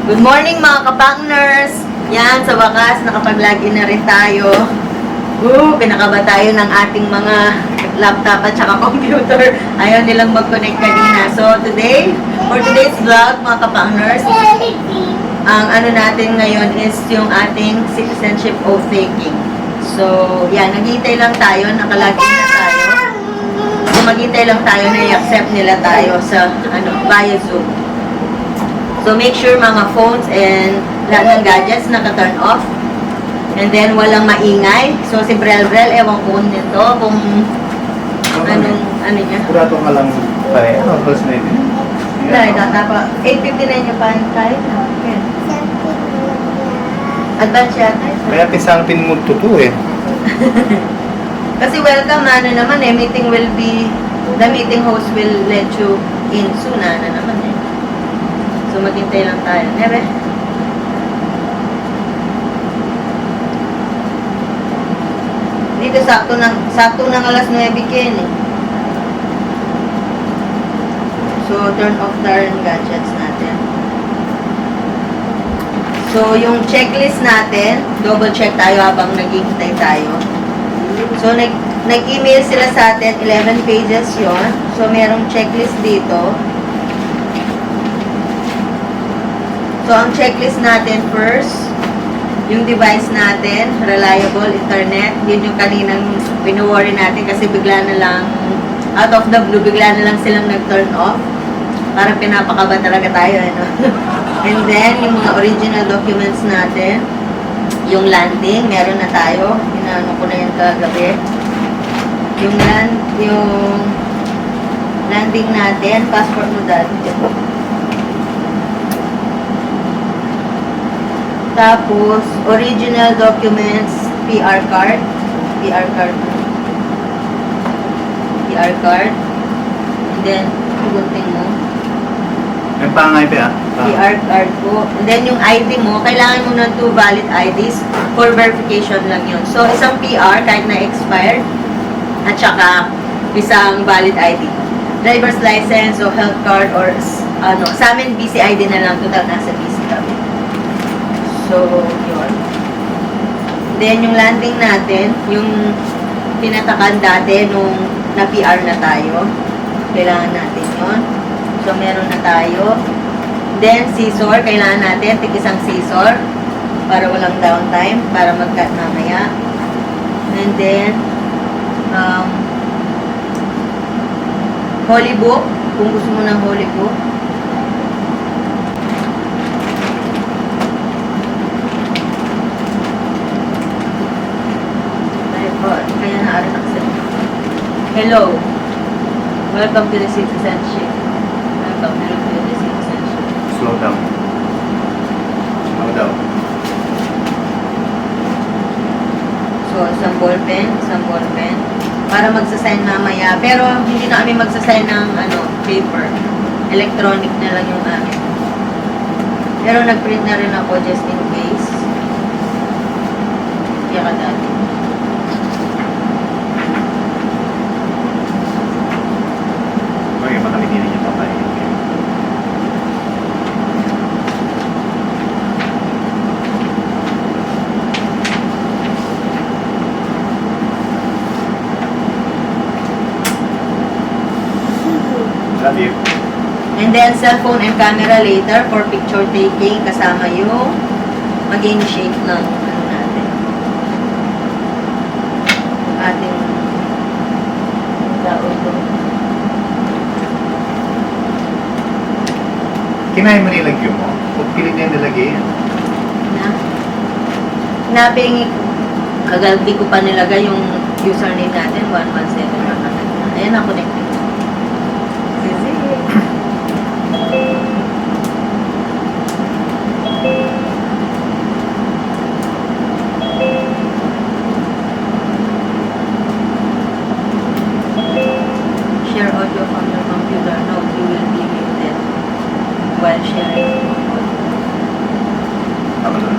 Good morning mga kapakners! Yan, sa wakas, nakapag-login na rin tayo. Pinakaba tayo ng ating mga laptop at saka computer. Ayaw nilang mag-connect kanina. So today, for today's vlog mga kapakners, ang ano natin ngayon is yung ating citizenship oath taking. So, yan, naghihintay lang tayo, nakalagin na tayo. So, maghihintay lang tayo na i-accept nila tayo sa, via Zoom. So, make sure mga phones and lahat ng gadgets naka-turn off. And then, walang maingay. So, si Brielle, ewan ko nito kung ano niya. Kurado ka lang pare. Ano, first na yun? Dahil, tapa. 8:59 yung pan tayo. Okay. Advance yata. Kaya pisang pinmuto to eh. Kasi welcome na naman eh. The meeting host will let you in soon na naman eh. So, maghintay lang tayo. Nebe? Dito, sakto ng alas 9 ken eh. So, turn off the gadgets natin. So, yung checklist natin, double check tayo habang naghihintay tayo. So, nag-email sila sa atin, 11 pages yon. So, merong checklist dito. So, ang checklist natin first, yung device natin, reliable internet. Yun yung kaninang pinuworry natin kasi bigla na lang, out of the blue, bigla na lang silang nag-turn off. Parang pinapakaba talaga tayo, ano? And then, yung mga original documents natin, yung landing, meron na tayo. Inaano ko na yan kagabi. Yung landing natin, passport mo dati. Tapos, original documents, PR card. PR card. And then, gunting mo. May pangay pa PR card po. And then, yung ID mo, kailangan mo ng 2 valid IDs for verification lang yun. So, isang PR, kahit na expired, at saka isang valid ID. Driver's license o health card or sa amin, BCID na lang. Total, nasa BC kami. So, yun. Then, yung landing natin, yung tinatakan dati nung na-PR na tayo. Kailangan natin yun. So, meron na tayo. Then, scissor. Kailangan natin tig-isang scissor para walang downtime, para mag-cut mamaya. And then, holy book. Kung gusto mo ng holy book. Kaya na-aral accept. Hello. Welcome to the citizenship. Welcome to the citizenship. Slow down. Slow down. So, isang ballpen. Para magsasign mamaya. Pero, hindi na kami magsasign ng paper. Electronic na lang yung amin. Pero, nag-print na rin ako just in case. Kaya ka dati. Okay, makamigilin niyo pa tayo. Love you. And then, cellphone and camera later for picture taking. Kasama yung mag-initiate ng natin. Ating auto. Kinahin mo nilagyo mo? Kung pilit niya nilagay yan. Naping kagalti ko pa nilagay yung username natin, 117 lang natin. Ayan na, connected. Share audio from your computer. No, you will be muted while sharing. Tama na.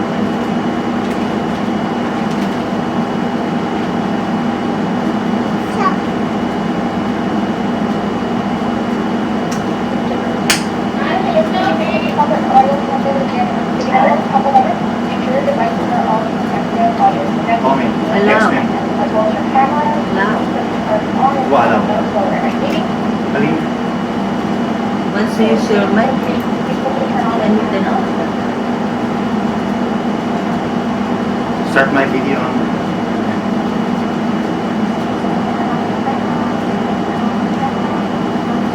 use your mic. Can you turn off? Start my video on.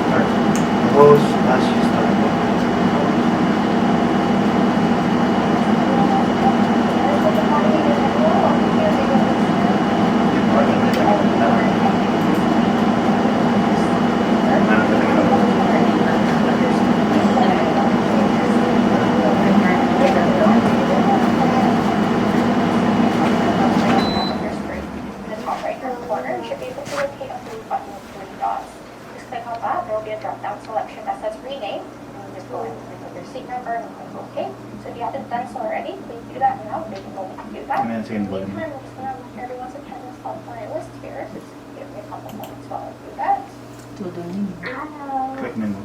Start. Host as you start. Second volume. Everyone's attendance on my list here. Just give me a couple moments while I do that. Click memo.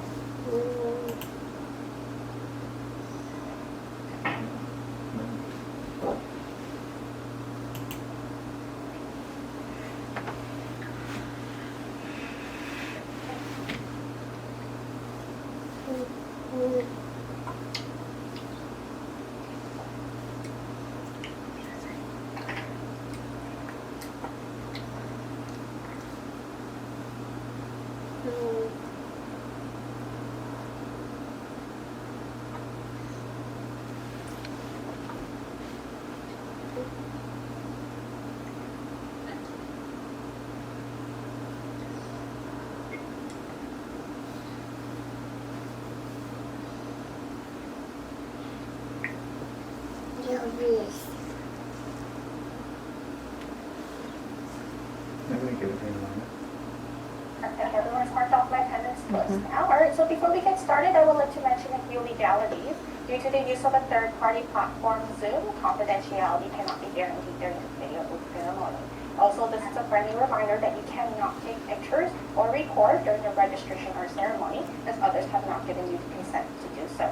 Perfect. Everyone's marked off my attendance list now. Alright, so before we get started, I would like to mention a few legalities. Due to the use of a third-party platform, Zoom, confidentiality cannot be guaranteed during the video ceremony. Also, this is a friendly reminder that you cannot take pictures or record during the registration or ceremony, as others have not given you the consent to do so.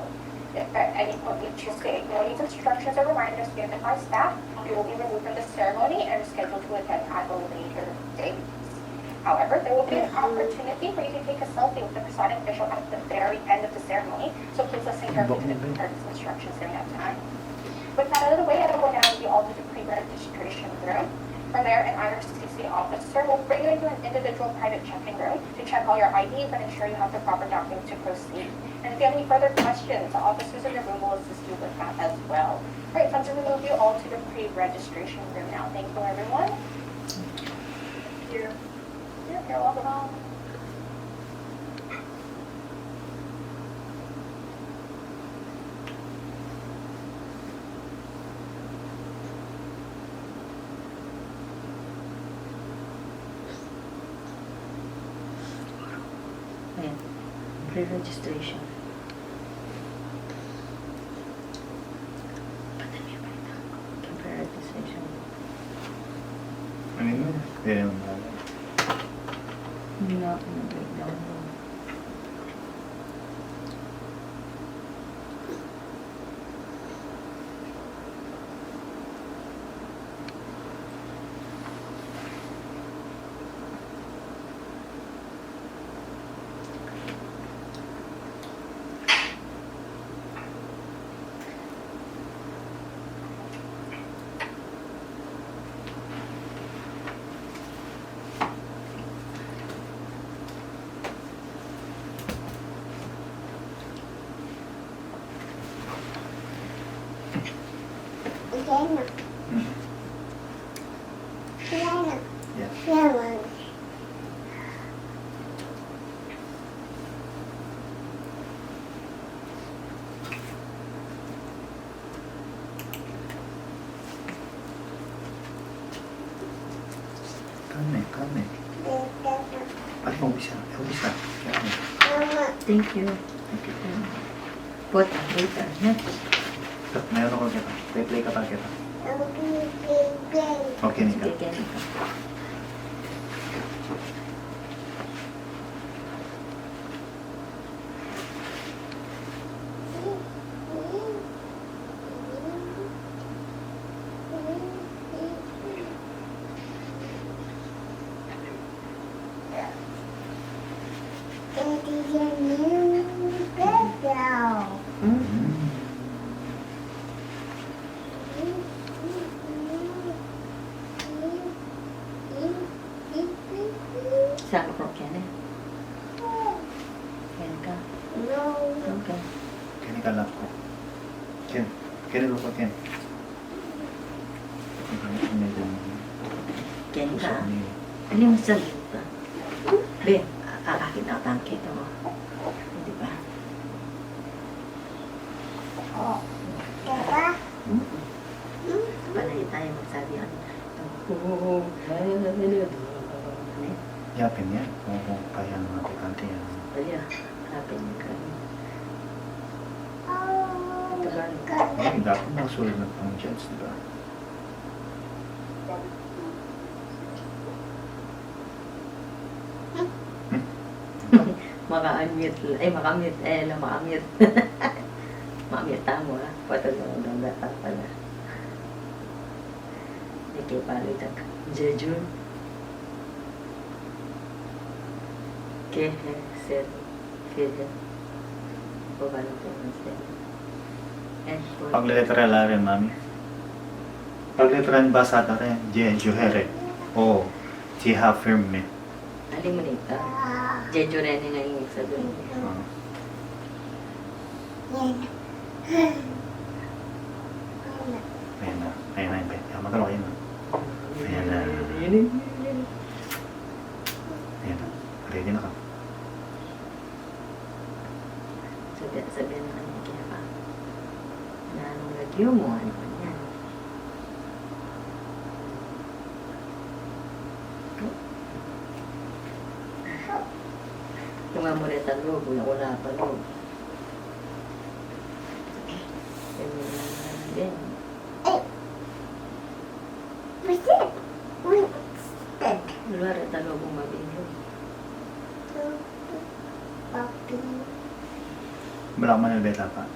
If at any point you choose to ignore these instructions or reminders given by staff, you will be removed from the ceremony and scheduled to attend at a later date. However, there will be an opportunity for you to take a selfie with the presiding official at the very end of the ceremony, so please listen carefully to the participants' instructions during that time. With that out of the way, I will now move you all to the pre-registration room. From there, an IRCC officer will bring you into an individual private check-in room to check all your IDs and ensure you have the proper documents to proceed. And if you have any further questions, the officers in the room will assist you with that as well. All right, so I'm going to move you all to the pre-registration room now. Thank you, everyone. You're welcome. Ayan. Pre-registration. Pre-registration. Ano yun? Yan. Hindi na ako nag-breakdown. Kame. At mo bisa. Thank you. Thank you. Put later. Next. Mayroon ako kita. Play ka pa kita. Okay, Nika. Sige, Nika. Ken. Ken lupa Ken. Medyo Ken ka. usap ni. Ano yung salita? Be, akin na ang kita mo. Di ba? Panay tayo magsabi yan. Yapin niya. Kung kaya ng mga pikante yan. Kaya, hanapin niyo ka. Tagal. Ay, dapat nakasulad ng pang judge, di ba? Maka-unmute. Ay, maka-mute. Maka-mute. Maka-mute tamo ha. Patag mo ang data pala. Ikipalo tak. Jejun. Kehe, ser, kede. Pabalo po ng ser. Pagliteral rin, mami. Pagliteral basa ta rin. Juhere. Oo. Jiha firme. Alin mo nito? Jeju rin nga yung sabihin. Ayan na. Ayan na. Magkano kayo na? Ayan na. Ayan na. Ready na ka. Sabihin na kanya kaya pa. Na anong lagyo mo, ano pa yan? Kung nga muna talog, wala pa log. Kaya mo na din. Wala rin talog ang mabilo. Balak man na beta pa.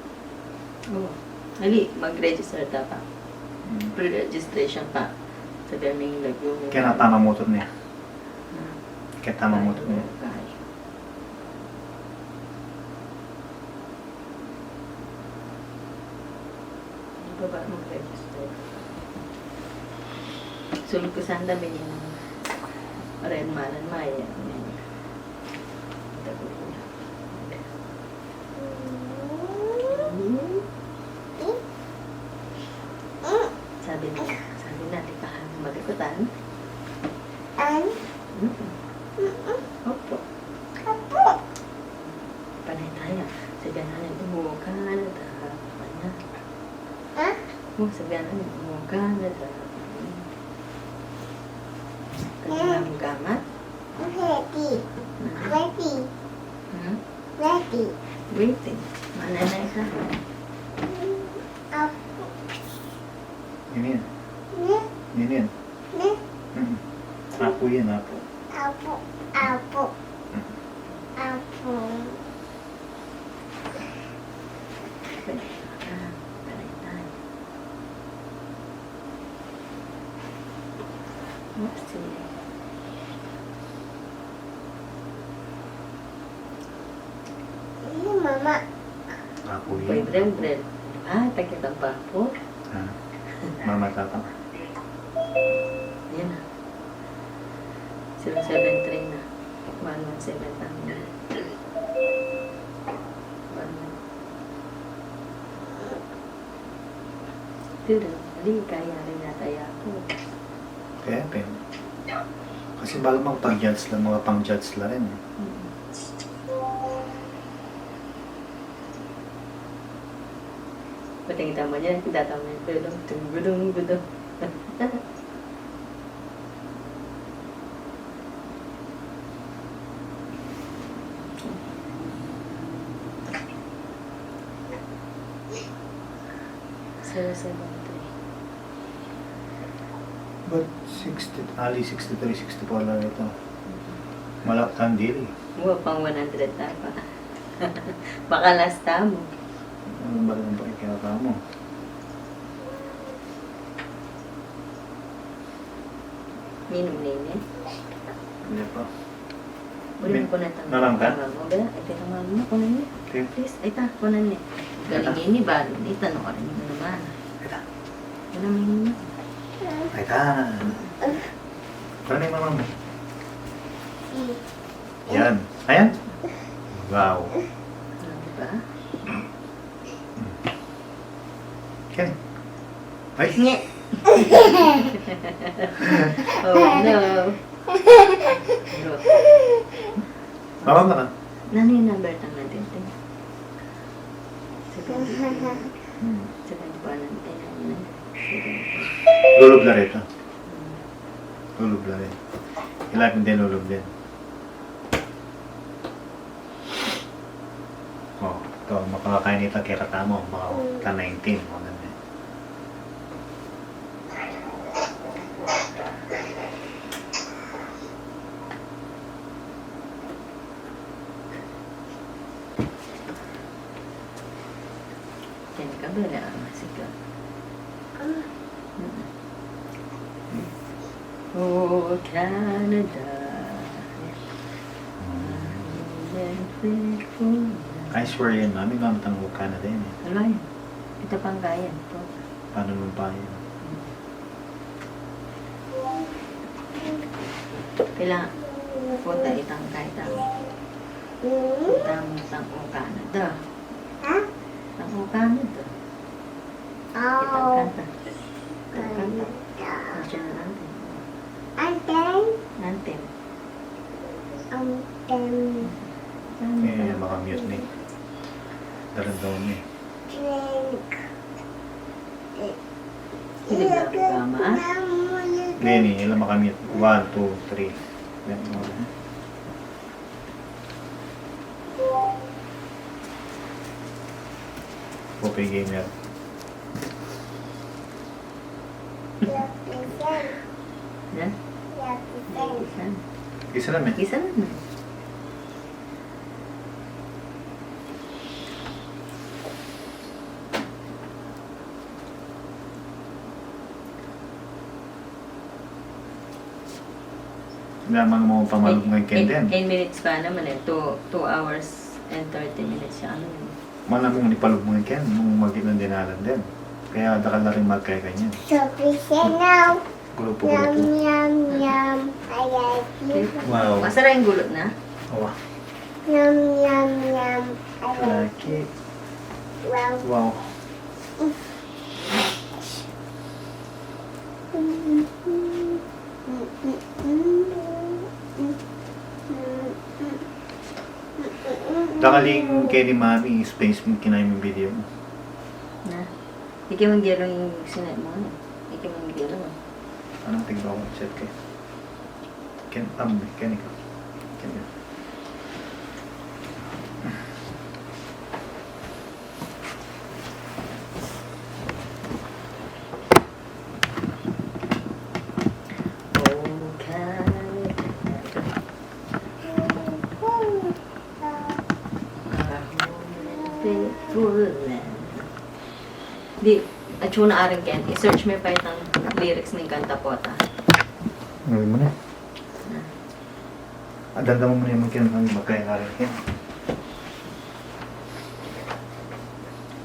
Oo. Hali, mag-register ta pa. Pre-registration pa. Sabihin mo yung lagyo mo. Kaya natama motor niya. Kaya tama motor niya. Hindi pa ba mag-register? Sulog ko saan dami niya ng rin malan maya. Sabi natin ka malikutan. Opo. Panay tayo. Sabihan natin, umuha ka na kanya. Sabihan natin, umuha ka na kanya mo gamat. Waiting. Mananay ka. Yun yan. Yun yan. Apo yan, apo. Panay tayo. Oopsie. Apo Boy, yan. bread. Tagkitang pa po. Ha? Mama tata. Ayan na. 073 na. 117 tayo. Pero, hindi kaya rin nataya ko. Kaya, pero. Kasi bago magpang-judge lang, mga pang-judge lang rin. Pating tama niya, tatama niya. Gudong. But 60, ali 63, 64 lang ito. Malaktan dili. Huwag pang 100 tapa. Baka last mo. Ano ba naman pa ikinaka mo? Minom nini. Hindi pa. Uli mo ko na tanong. Nalang ka? Ay, teka mo ko na niya. Okay. Please, ay ta, ko na niya. Galing ini ba? Hindi, tanong ka rin mo naman. Ito. Wala may nini. Ay ta. Ano na yung mama mo? Yan. Ayan. Wow. Ano ba? Ken. Ay! Nye. Oh no. Bro. Mama ka na. Nano yung number tang natin? 7 pa natin. Lulub na rin ito. Lulub na rin. Ilapin din, lulub din. Oh, ito, makakakain nito kirata mo. Mga ka 19. O, ganun. Yan ka ba na? Sige. Oh, Canada. I swear yan, mami. Gamit ang Canada yan eh. Alay. Ito pang gaya. Ito. Paano mo pa yan? Kailangan punta itang kahit ang itang Canada. Itang Canada. Itang kanta. Itang kanta. National anthem. Anthem. Eh, makamute ni. Daran-dawan ni. Hindi ba kama? Ngayon eh, ilang makamute. 1, 2, 3. Ganun mo. Poppy Gamer. Yan? Isa lang eh. Isa naman. Lamang mo pamalog ng Ken 10 minutes pa naman eh. 2 hours and 30 minutes siya. Ano yun? Malamang ni palog mo ng Ken nung mag-ilang dinalan din. Kaya dakal na rin magkaya-ganyan. Grupo. Wow. Masarap yung gulot na. Oh, like it. Wow. Dakaling kay ni Mami, space mo kinain yung video mo. Na. Ikaw mong gero yung sinat mo. Ikaw mong gero. Anong tigba ko? Set kay. Ken ikaw. Ken ikaw. Di, at yun na aring Ken, i-search mo pa itang lyrics ng kanta po ta. Gawin mo na. Adanda mo muna yung magkailangan magkaya nga rin Ken.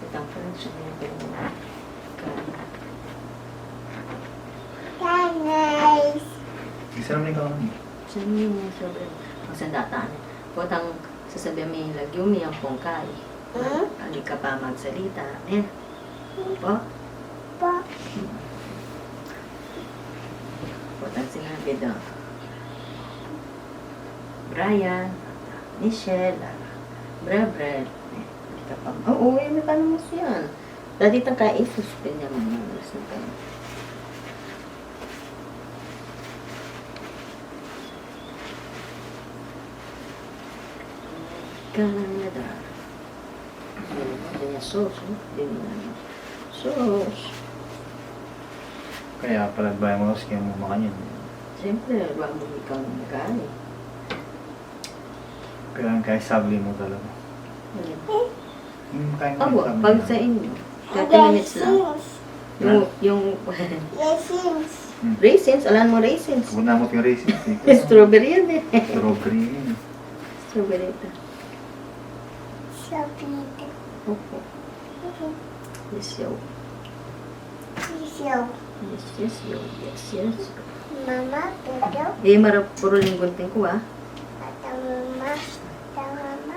Itang French na yung Isa naman ikaw naman. siya niyo yung sobrang ang sandataan. Potang sasabihan mo yung lagyumi ang pongkay. Hindi ka pa magsalita. Eh, po? Potang sinabi daw. Brian, Michelle, Brebrel. Eh, hindi ka pa. Oo, may paano mo siya. Dati itang ka-isuspin niya mo. Mas na kayo. Canada. Ganyan sauce, no? Ganyan sauce. Kaya pala ba mo kasi mo makanyan. Siyempre, wag mo ikaw na magkali. Kaya kahit sabli mo talaga. Kaya mo Abo, sabli pag mo. sa inyo, 30 minutes lang. Yung raisins, alam mo raisins. Bunamot yung raisins. Strawberry yan eh. Strawberry yun. Strawberry ito. Opo. Yes, yo. Yes, yo. Yes, yes. Mama, pero Eh, marap puro linggunting ko ah. mama,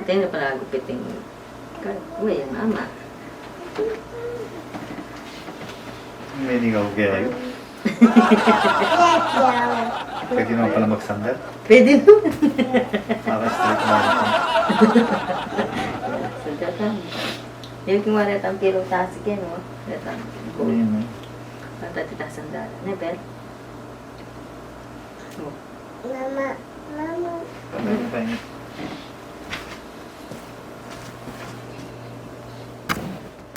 Ito yung pala gupiting. Uy, yung mama. Niligaw kayo. Pwede naman pala magsandal. Pwede mo. Para straight marathon. Sandal ka. Hindi ko maretang pilong tasik yan, oh. Retang. Ano yun, eh? Patatita sandal. Nebel? Oh. Mama, mama. Meron pa yun.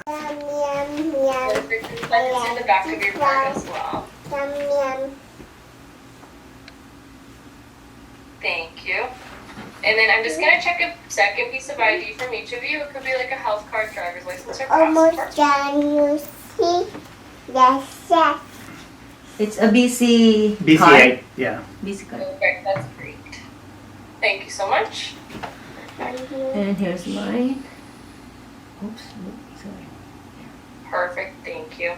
Yum, yum, yum. It's in the back of your card as well. Yum, yum. Thank you. And then I'm just gonna check a second piece of ID from each of you. It could be like a health card, driver's license, or Almost passport. done, you see? Yes, yes. It's a BC BC8. card. Yeah. BC card. Okay, that's great. Thank you so much. Thank you. And here's mine. Oops. Sorry. Perfect, thank you.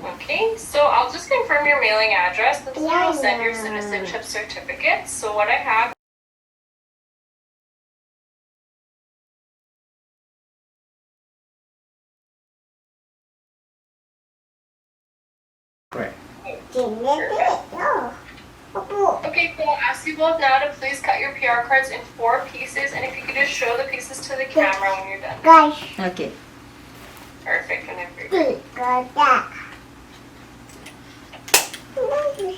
Okay, so I'll just confirm your mailing address. This is where I'll send your citizenship certificates. So what I have Correct. No. Opo. Okay, so I'll ask you both now to please cut your PR cards in 4 pieces, and if you could just show the pieces to the camera when you're done. Guys, Okay. Perfect, and every got that. Okay.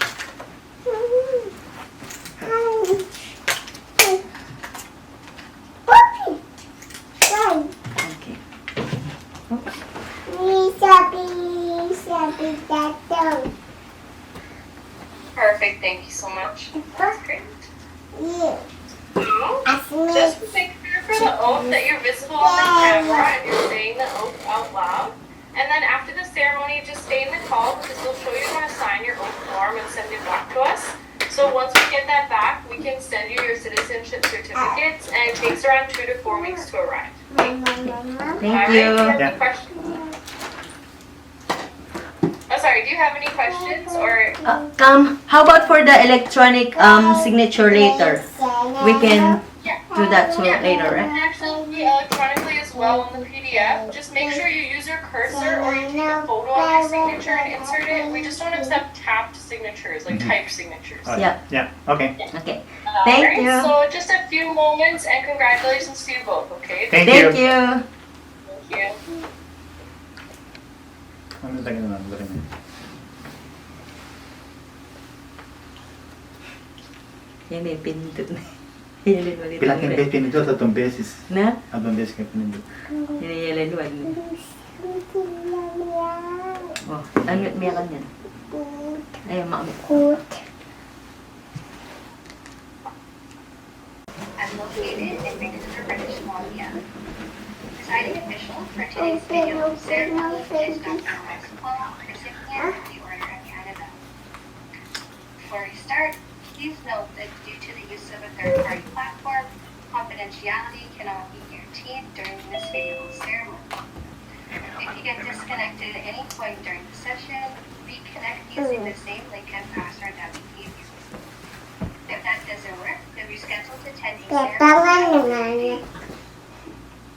Oops. perfect. Thank you so much. That's great. Yeah. So, just make sure for the oath that you're visible on the camera and you're saying the oath out loud. And then after the ceremony, just stay in the call because we'll show you how to sign your oath form and send it back to us. So once we get that back, we can send you your citizenship certificates, and it takes around 2 to 4 weeks to arrive. Thank Alright, you. do you have Yeah. any questions? Oh, sorry, do you have any questions or? How about for the electronic signature later? We can do that too Yeah. later, You right? can actually be electronically as well in the PDF. Just make sure you use your cursor or you take a photo of your signature and insert it. We just don't accept tapped signatures, like typed signatures. Yeah. Yeah. Okay. Okay. Thank Alright, you. So just a few moments and congratulations to you both, okay? Thank Thank you. you. Thank you. Ano lagi naman? Bari mo. Yan may pinindot na. Hinilin ulit. Bilang yung beses pinindot, 3 beses. Na? 3 beses kayo pinindot. Hinilin ulit. Oh, ano meron yan? Ay, makamit. I'm located in Vancouver, British Columbia. Presiding official for today's video ceremony is Dr. BRYCEL, recipient of the Order of Canada. Before we start, please note that due to the use of a third-party platform, confidentiality cannot be guaranteed during this video ceremony. If you get disconnected at any point during the session, reconnect using the same link and password that we gave you. If that doesn't work, the rescheduled attendee ceremony.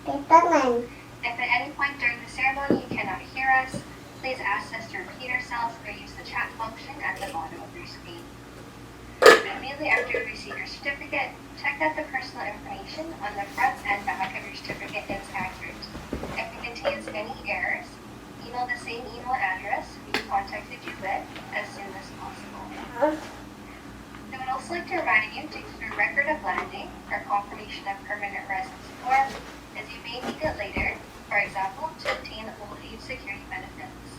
If at any point during the ceremony you cannot hear us, please ask us to repeat ourselves or use the chat function at the bottom of your screen. Immediately after you receive your certificate, check that the personal information on the front and back of your certificate is accurate. If it contains any errors, email the same email address we contacted you with as soon as possible. I would also like to remind you to keep a record of landing or confirmation of permanent residence form, as you may need it later, for example, to obtain old age security benefits.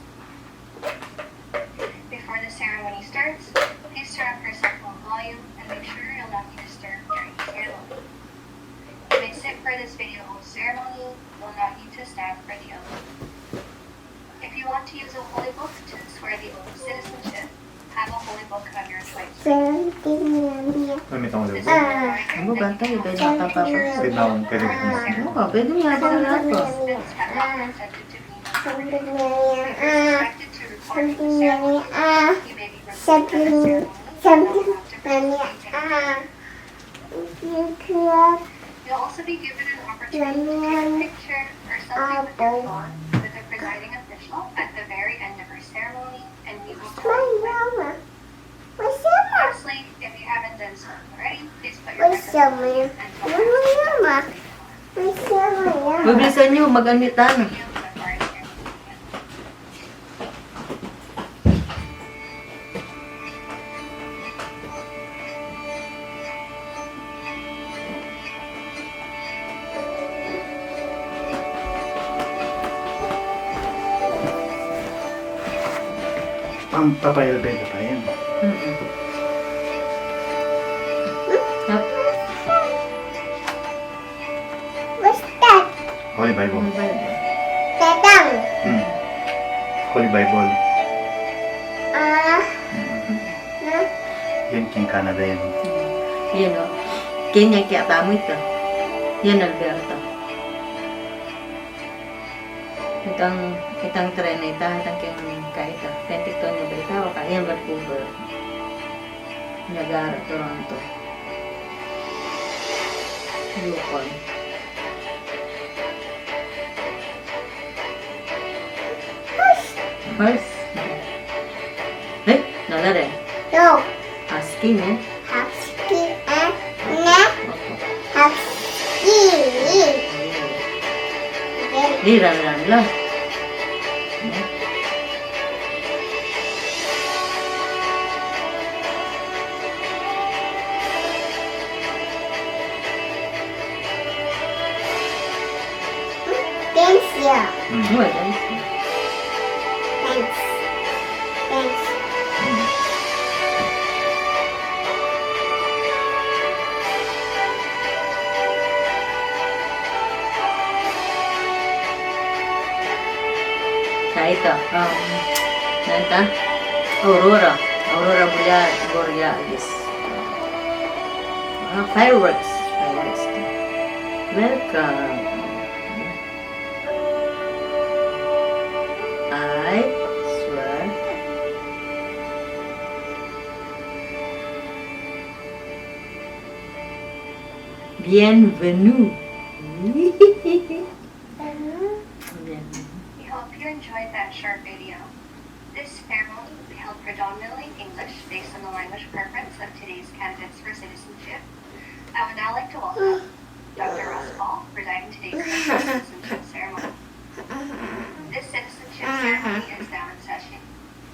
Before the ceremony starts, please turn up your cell phone volume and make sure you'll not be disturbed during the ceremony. You may sit for this video oath ceremony, you will not need to stand for the oath. If you want to use a holy book to swear the oath of citizenship, have a holy book of your choice. Gamit ako This is dito. a reminder Ano ba that tayo? you Pwede cannot nakapapos. ensure Pwede na akong pwede ka. Ano ka? Pwede niya ako na lahat po. participants have not consented to being recorded. If you're expected to record the ceremony, you may be removed from the ceremony and will have to participate in. You'll also be given an opportunity to take a picture or selfie with your phone with the presiding official at the very end end of our ceremony, and we will My tell you when. mama. What's up, ma? Lastly, if you haven't done so already, please put your What's up, microphone ma? and phone Mama, mama. down. What's up, mama? Bibilisan nyo, mag-anitan. Thank you. The bar is here. Ang papayalbeda pa yan. Hap. What's that? Holy Bible. Tatang. Hmm. Holy Bible. Na? Yan King Canada yan. Yan o. Kenya kaya tamo ito. Yan Alberto. Itang tren na ita, itang kayang kaita. Penticton niya berita o kaya Vancouver. Niagara, Toronto. Yukon. Horse. Eh, nala rin. No. Husky, no? Husky. Na? Husky. Liran lang. Thanks, yeah. Wala. Thanks. Thanks. Kaita. Nanta? Aurora. Aurora Borealis. Fireworks. Fireworks. Welcome. I swear. Bienvenue. We hope you enjoyed that short video. This ceremony will be held predominantly in English based on the language preference of today's candidates for citizenship. I would now like to welcome Dr. Ross Paul, presiding today's citizenship ceremony. This citizenship ceremony is now in session.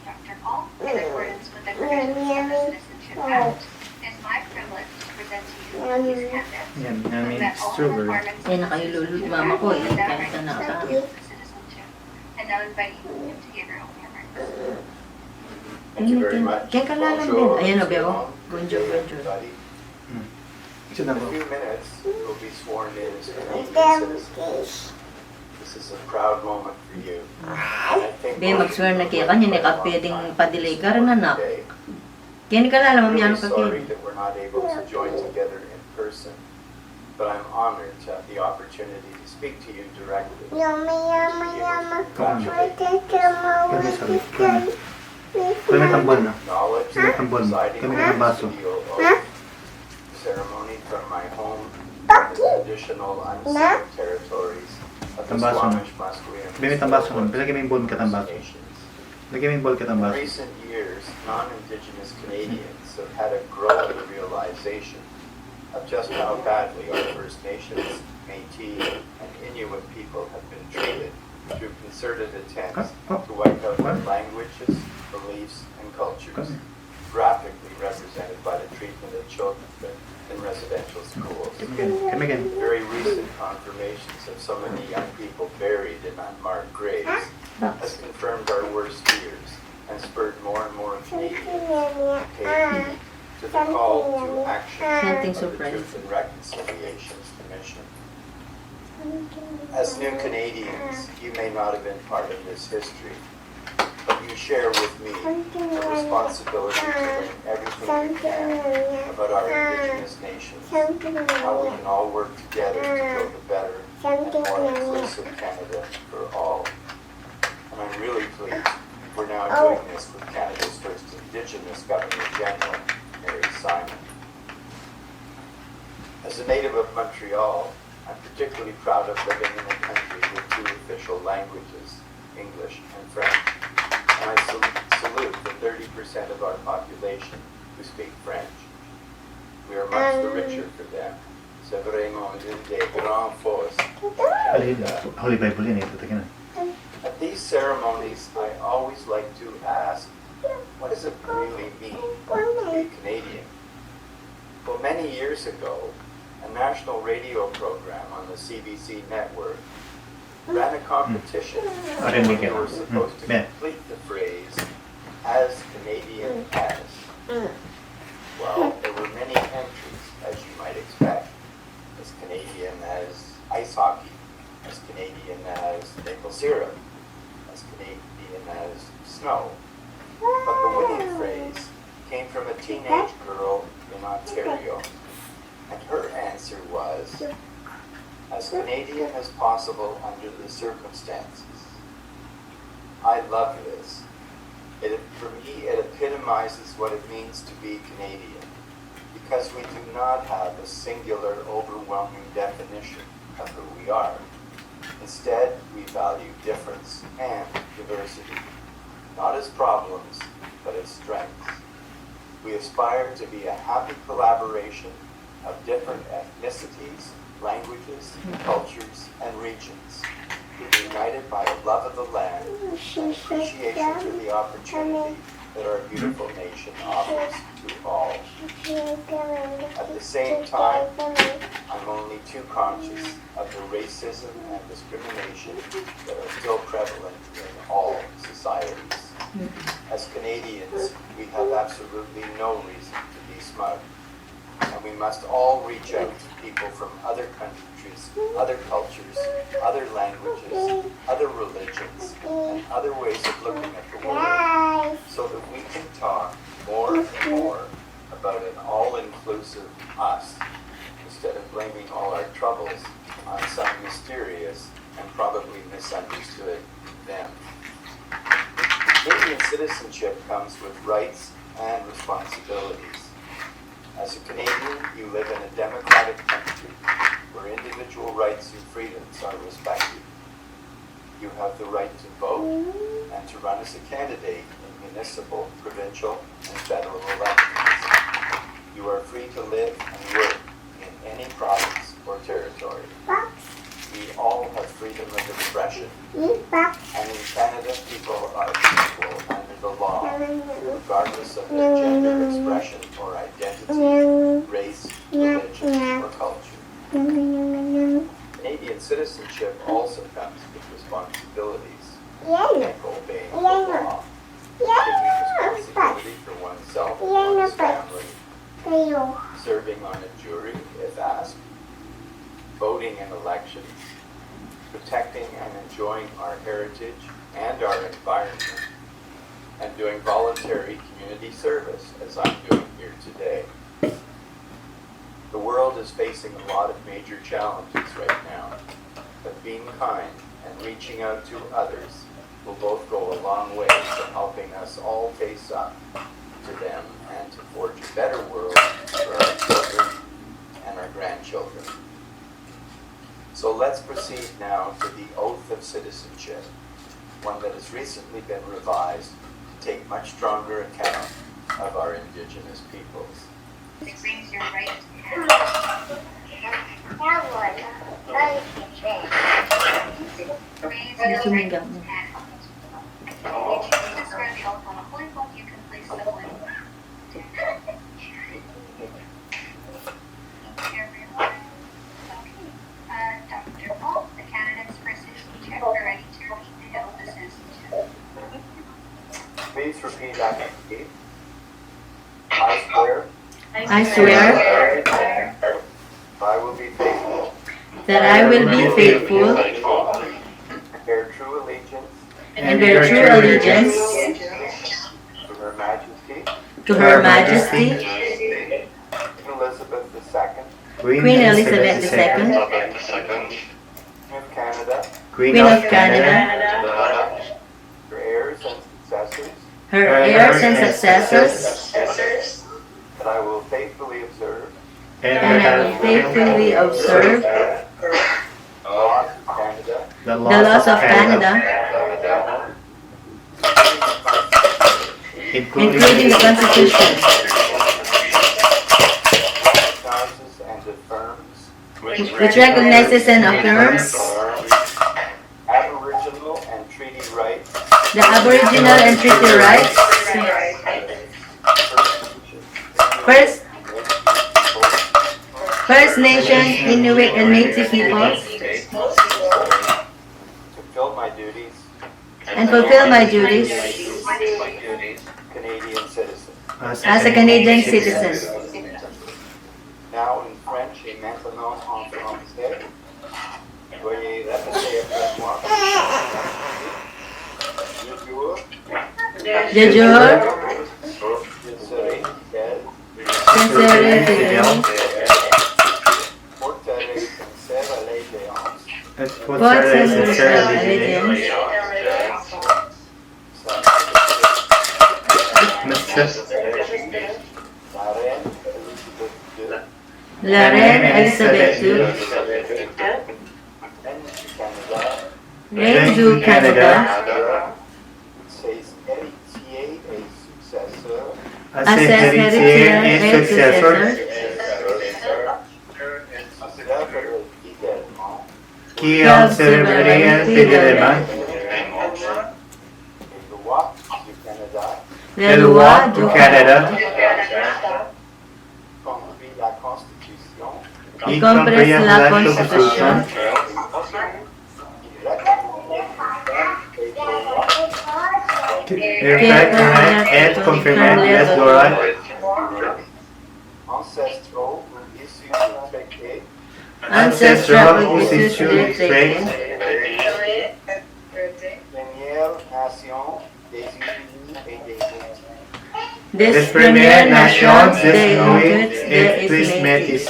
Dr. Paul, in accordance with the provisions of the Citizenship Act, it is my privilege to present to you these candidates. Yan, namin That all the strawberry. requirements of Yan, the nakayululot Citizenship mama ko Act eh. and that Kahit right na to nakatao. use the citizenship. And now invite you to give your own remarks. Thank you very much. Kaya kalalang din. Bonjour, Ayan o, Mr. Beo. Long. Bonjour, Good day, bonjour. everybody. Ito In na a po. few minutes, you'll be sworn in as Canadian Them. citizens. This is a proud moment for you. I think Be, mag-swear na kaya kanya, ni ka pwedeng pa-delay ka rin anak. today. Kaya ni kalala, I'm mamiyano really ka sorry kaya. that we're not able to join together in person, but I'm honored to have the opportunity to speak to you directly. Yummy, yummy, yummy. Congratulate What is the Kami most sabi. Kami tambol na. Acknowledge Kami the tambol. presiding Kami ng baso. video oath ceremony from my home in the traditional unceded territories of the Tambaso na. Squamish, Musqueam, Bimi tambaso nun. Pilagay mo yung bowl ka tambaso. nations. Lagay mo yung bowl ka In tambaso. recent years, non-Indigenous Canadians have had a growing realization of just how badly our First Nations, Métis, and Inuit people have been treated through concerted attempts to wipe out their languages, beliefs, and cultures, graphically represented by the treatment of children in residential schools. Kami again. Very recent confirmations of so many young people buried in unmarked graves has confirmed our worst fears and spurred more and more Canadians to take heed to the call to action Something of the surprising. Truth and Reconciliations Commission. As new Canadians, you may not have been part of this history, but you share with me the responsibility to learn everything you can about our Indigenous nations, how we can all work together to build a better and more inclusive Canada for all. And I'm really pleased we're now doing this with Canada's first Indigenous Governor General, Mary Simon. As a native of Montreal, I'm particularly proud of living in a country with two official languages, English and French. our population who speak French. We are much the richer for them. C'est vraiment une des grandes forces. Holy Bible yun eh, tatakin na. At these ceremonies, I always like to ask, what does it really mean to be Canadian? Well, many years ago, a national radio program on the CBC network ran a competition where we were supposed to complete the phrase, as Canadian as. Well, there were many entries, as you might expect. As Canadian as ice hockey, as Canadian as maple syrup, as Canadian as snow. But the winning phrase came from a teenage girl in Ontario, and her answer was, as Canadian as possible under the circumstances. I love this. For me, it epitomizes what it means to be Canadian, because we do not have a singular, overwhelming definition of who we are. Instead, we value difference and diversity, not as problems, but as strengths. We aspire to be a happy collaboration of different ethnicities, languages, cultures, and regions, united by a love of the land and appreciation for the opportunity that our beautiful nation offers to all. At the same time, I'm only too conscious of the racism and discrimination that are still prevalent in all societies. As Canadians, we have absolutely no reason to be smug, and we must all reach out to people from other countries, other cultures, other languages, other religions, and other ways of looking at the world, so that we can talk more and more about an all-inclusive us, instead of blaming all our troubles on some mysterious and probably misunderstood them. Canadian citizenship comes with rights and responsibilities. As a Canadian, you live in a democratic country where individual rights and freedoms are respected. You have the right to vote and to run as a candidate in municipal, provincial, and federal elections. You are free to live and work in any province or territory. We all have freedom of expression, and in Canada, people are equal under the law, regardless of their gender expression or identity, race, religion, or culture. Canadian citizenship also comes with responsibilities, like obeying the law, taking responsibility for oneself and one's family, serving on a jury if asked, voting in elections, protecting and enjoying our heritage and our environment, and doing voluntary community service, as I'm doing here today. The world is facing a lot of major challenges right now, but being kind and reaching out to others will both go a long way to helping us all face up to them and to forge a better world for our children and our grandchildren. So let's proceed now to the Oath of Citizenship, one that has recently been revised to take much stronger account of our Indigenous peoples. It brings your right to have. Raise your right to have. If you choose to swear the oath on a holy book, you can place the holy book. Dr. Paul, the candidates for citizenship are ready to read the oath of citizenship. Please repeat after me. I swear I swear I will be faithful, that I will be faithful bear true allegiance and bear true allegiance to Her Majesty, to Her Majesty, Queen Elizabeth II, Queen Elizabeth II, Queen of Canada, Queen of Canada, her heirs and successors, her heirs and successors, that I will faithfully observe and I will faithfully observe the laws of Canada, the laws of Canada, including the Constitution, recognizes and affirms which recognizes and affirms Aboriginal and treaty rights, the Aboriginal and treaty rights, First Nation, Inuit, and Métis peoples, fulfill my duties and fulfill my duties Canadian citizen. as a Canadian citizen. Now in French et maintenant en français. Veuillez répéter après moi. Je jure, Je serai fidèle, je serai fidèle, porterai sincère allégeance, porterai sincère allégeance la reine Elisabeth II, la reine Elisabeth II, reine du Canada, ses héritiers et successeurs, à ses héritiers et successeurs observeront fidèlement qui observeront fidèlement les lois du les lois du Canada, Canada, compris la Constitution, y compris compris la la Constitution, qui reconnaît et confirme les lois ancestraux ou issus du traité ancestral ancestral issues issues related Première Nation des Unis et des Métis, des Premières Premières Nations Nations des des Inuits Inuits et des des Métis,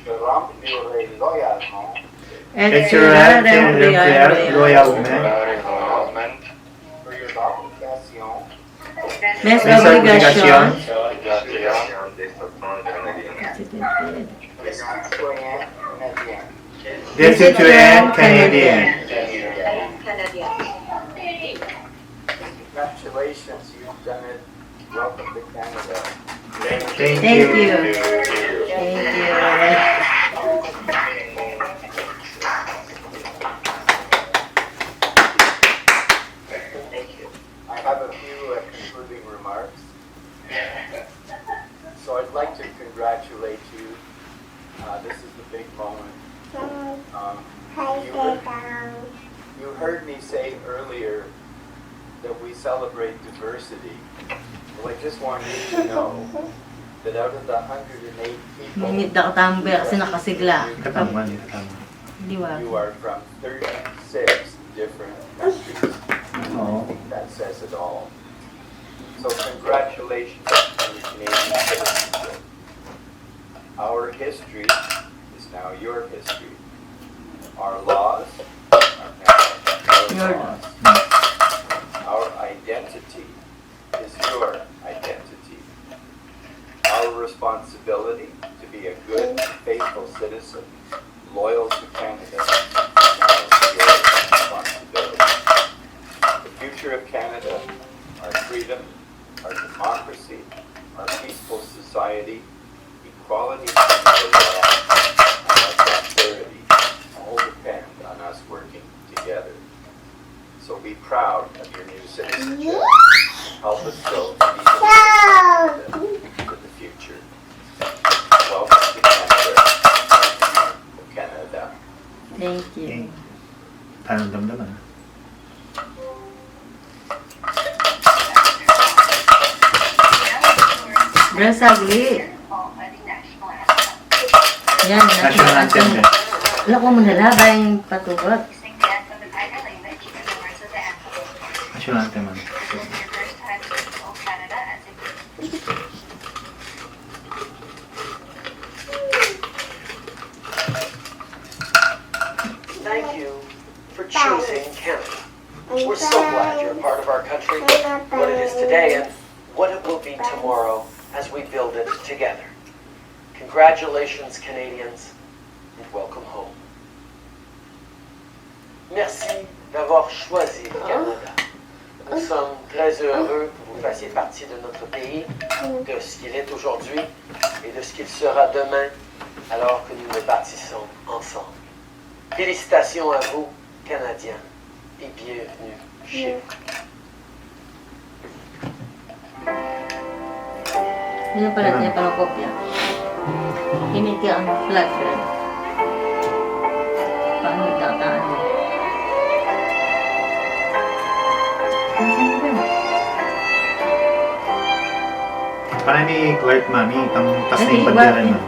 je remplirai loyalement et et sera sera remplir loyalement mes mes obligations mes obligations des citoyens canadiens. des citoyens canadiens. Congratulations, you've done it. Welcome to Canada. Thank Thank you. you. Thank you. I have a few concluding remarks. So I'd like to congratulate you. This is the big moment. You heard me say earlier that we celebrate diversity. Well, I just want you to know that out of the 108 people, Ngunit dakatamber kasi nakasigla. Katama, katama. Diwa. you are from 36 different countries. Oo. That says it all. So congratulations on your Canadian citizenship. Our history is now your history. Our laws are now your Your laws. Our identity is your identity. Our responsibility to be a good, faithful citizen, loyal to Canada, is now your responsibility. The future of Canada, our freedom, our democracy, our peaceful society, equality before the law, and our prosperity all depend on us working together. So be proud of your new citizenship. Help us build an even Canada for the future. Welcome to Canada. Thank you. Parang damdaman. Dress ugly. Yan, National anthem din. Wala ko muna labay patugot. Sing the anthem in either language and the words of the anthem. National anthem man. This is your first time to consult Canada as a group. Thank you for choosing Canada. We're so glad you're a part of our country, what it is today and what it will be tomorrow as we build it together. Congratulations, Canadians, and welcome home. Merci d'avoir choisi le Canada. Nous sommes très heureux que vous fassiez partie de notre pays, de ce qu'il est aujourd'hui et de ce qu'il sera demain, alors que nous le bâtissons ensemble. Félicitations à vous, Canadiens, et bienvenue chez vous. Yun pala, niya pala kopya. Hiniti ang flag red. Paano tataan? Parang ni Clark, mami. Tas na Ay, yung iba. bandera mo.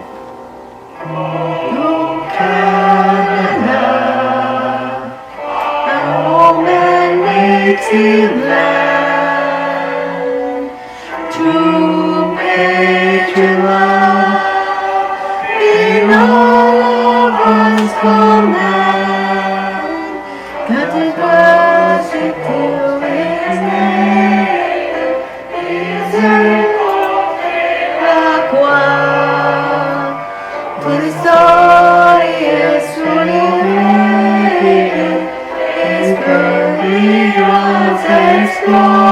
Canada, a woman makes it land. True patriot love in all of us command. That is worship till his name is aqua. For the story is truly great, his burning was exposed.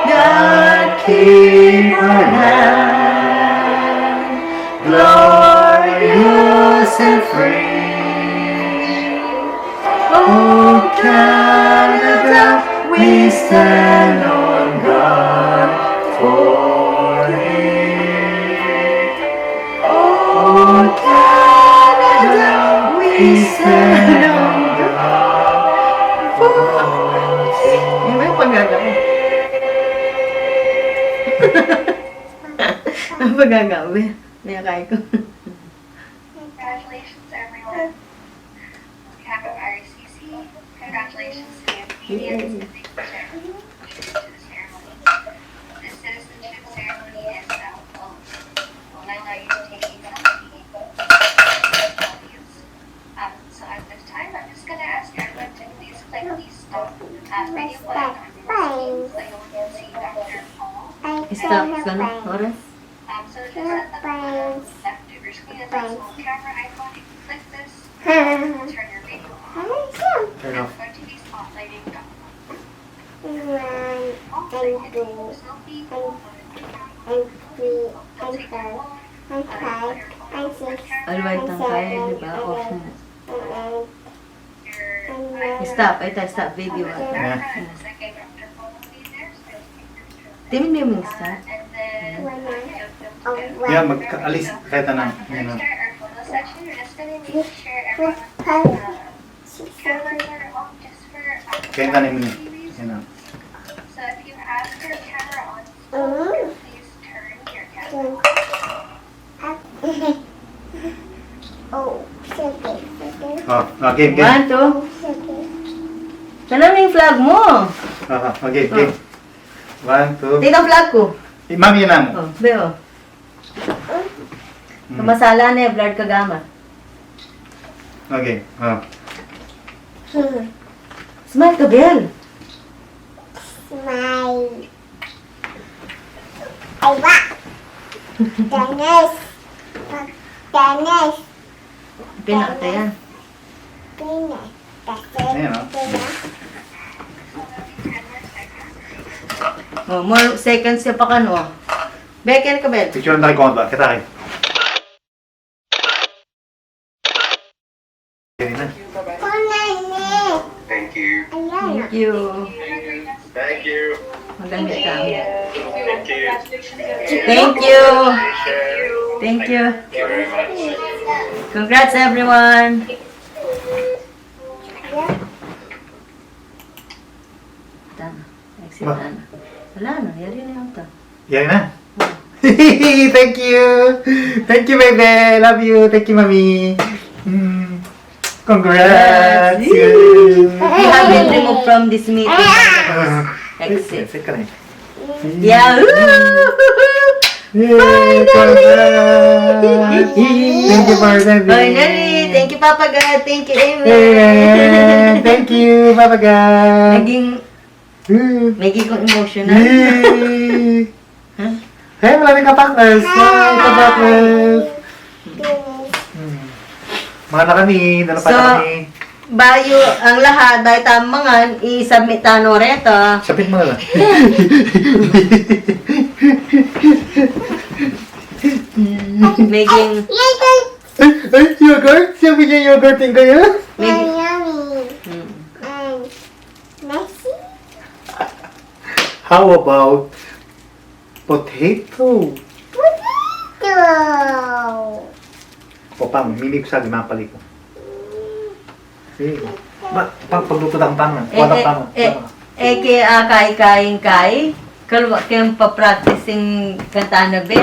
God keep our land glorious and free. Oh Canada, we stand on guard for thee. Oh Canada, we stand on guard for thee. Yung ba yung paggagawa? Ang paggagawa. Nayakay ko. Congratulations, everyone. On behalf of RCC, congratulations to the Canadians and thank you for sharing to the ceremony. This citizenship ceremony is now closed. Will now allow you to take a selfie with the audience. So at this time, I'm just going to ask everyone to please click the stop video button on your screen so you can see Dr. Paul. Stop ka na, oras? So just at the bottom left of your screen is a small camera icon. You can click this, turn your video on. Turn off. Go to the spotlighting button. One, Also, you can take a selfie, hold it down, and three, don't and take your four, phone, and put five, your phone and on six, camera, Alright, ang kaya, di ba? Off mo. and your iPhone Stop, ito, stop video. on the background, and the second Dr. Paul will be there, so you can take pictures of it. Timin mo yung stop. And then, Yeah, mag-alis. Kahit na. Yan na. Start our photo section. We're just gonna need to share everyone's camera on just for Kahit na mo. Yan na. So if you have your camera on, please turn your camera. Oh, sige. Oh, game. 1, 2. Sige. Saan na yung flag mo? Game. 1, 2. Tingnan ang flag ko. Mami, yan na mo. Oh, beo. Kamasala na eh, blurred kagama. Okay. Smile ka, Bel. Smile. Aywa. Dennis. Dennis. Pinakata yan. Dennis. Ayan, oh. Oh, more seconds siya pa ka, no? Beken ka, Bel. Picture na record ba? Kita kayo. Yan na. Thank you. Thank you. Thank you. Maganda ka. Thank you. Thank you. Thank you. Thank you very much. Congrats, everyone. Tama. Exit na. Wala na. Yari na yung ta. Yan na. Thank you. Thank you, baby. Love you. Thank you, mommy. Congrats. You have been removed from this meeting. Exit. Exit ka na. Yeah. Yay! Congrats. Thank you for that. Finally. Thank you, Papa God. Thank you, Amy. Hey, thank you, Papa God. Naging kong emotional. Yay! Hey, maraming kapakners! Hi, kapakners! Mga na kami, dala pa So, na kami. bayo ang lahat, bayo tamangan, i-submit tano reto. Sapit mo na lang. Maging, Ay, yogurt? Sabi niya yogurt yung kaya? maging, Yummy. Hmm. And messy. How about potato? Potato. O pang, mimig sa limapali ko. Sige. Pagluto ng pang. Walang pang. kaya kai-kain-kai, kalwa kayong pa-practicing kanta na be,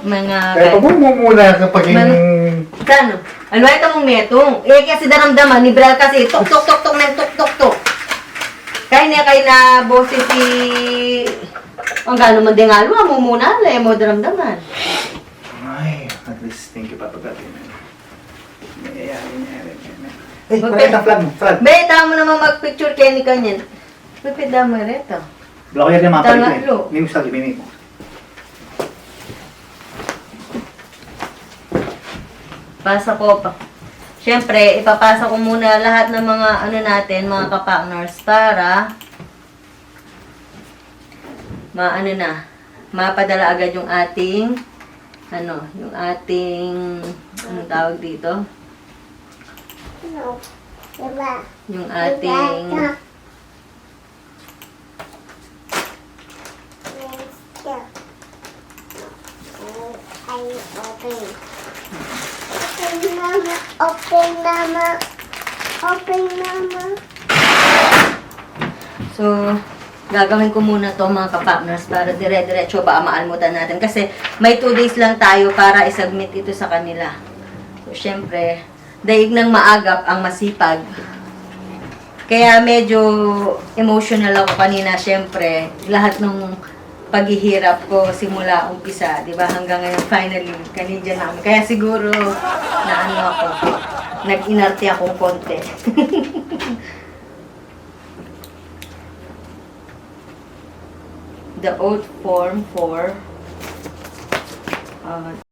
mga Kaya pag muna kapag yung... Kano? Ano ito mong metong? Kasi daramdaman, ni Brel kasi tok-tok-tok-tok ng tok-tok-tok. Kaya niya kayo na boses si... Ang gano'n man din nga, mo muna, lay mo daramdaman. Ay, at least, thank you pa pagdating. Eh, wala ka flag mo, flag. Be, tama mo naman mag-picture kayo ni kanyan. Pipida mo rito. Block yan yung mga Tama, palit lo. eh. Mimig sa limimig mo. Pasa ko pa. Siyempre, ipapasa ko muna lahat ng mga ano natin, mga kapakners para maano na, mapadala agad yung ating yung ating anong tawag dito? No. Diba? Yung ating I open. Open, Mama. Open, Mama. Open, Mama. So, gagawin ko muna to mga kapakners para dire-diretso ba maalmutan natin. Kasi may 2 days lang tayo para isubmit ito sa kanila. So, syempre, daig ng maagap ang masipag. Kaya medyo emotional ako kanina, syempre. Lahat ng paghihirap ko simula umpisa, di ba? Hanggang ngayon, finally, kanina namin. Kaya siguro, na ano ako, nag-inarte akong konti. The oath form for